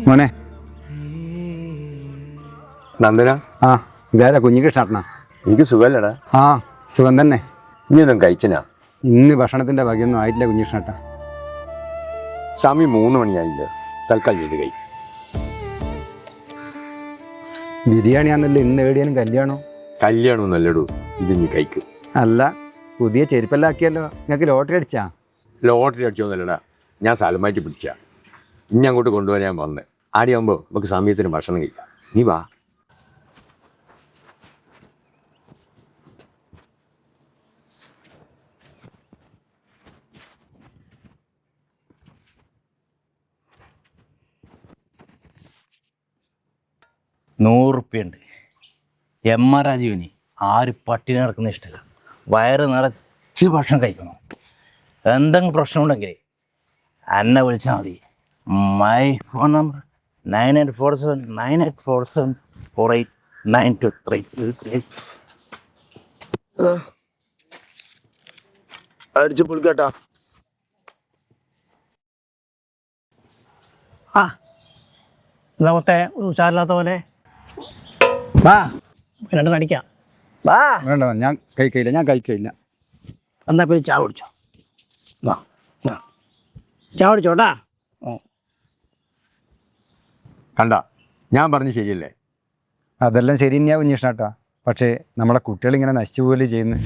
മോനെ നന്ദന ആ ഇതാരാ കുഞ്ഞികൃഷ്ണ? എനിക്ക് സുഖമല്ലടാ. ആ സുഖം തന്നെ. ഇനിയൊന്നും കഴിച്ചനാ? ഇന്ന് ഭക്ഷണത്തിൻ്റെ വകയൊന്നും ആയിട്ടില്ല കുഞ്ഞികൃഷ്ണ. സമയം 3 മണിയായില്ല. തൽക്കാലം ചെയ്ത് കഴി. ബിരിയാണിയാന്നല്ലോ ഇന്ന് എവിടെയാലും കല്യാണോ? കല്യാണം നല്ലടൂ, ഇത് നീ കഴിക്കും. അല്ല, പുതിയ ചെരുപ്പെല്ലാം ആക്കിയല്ലോ. നിങ്ങൾക്ക് ലോട്ടറി അടിച്ചാ? ലോട്ടറി അടിച്ചോന്നല്ലടാ, ഞാൻ സ്ഥലമായിട്ട് പിടിച്ച. ഇനി അങ്ങോട്ട് കൊണ്ടുപോകാൻ ഞാൻ വന്നത്. ആടിയാകുമ്പോൾ നമുക്ക് സമയത്തിന് ഭക്ഷണം കഴിക്കാം. നീ വാ. ₹100 എം ആർ രാജീവിന് ആര് പട്ടിണി നടക്കുന്ന ഇഷ്ടമല്ല. വയറ് നിറച്ച് ഭക്ഷണം കഴിക്കണം. എന്തെങ്കിലും പ്രശ്നമുണ്ടെങ്കിൽ എന്നെ വിളിച്ചാൽ മതി. My phone number 984798474892. അടിച്ചു പുളിക്കട്ടാ. ആ ഇന്നത്തെ ഒരു ഉഷാറില്ലാത്ത പോലെ വാ, രണ്ടും അടിക്കാം. വാ, വേണ്ട, ഞാൻ കഴിക്കില്ല. എന്നാ പിന്നെ ചായ കുടിച്ചോ. വാ വാ, ചായ കുടിച്ചോട്ടാ. കണ്ട, ഞാൻ പറഞ്ഞ് ശരിയല്ലേ? അതെല്ലാം ശരി തന്നെയാ കുഞ്ഞികൃഷ്ണ. പക്ഷേ നമ്മളെ കുട്ടികളിങ്ങനെ നശിച്ചു പോലെ ചെയ്യുന്നു.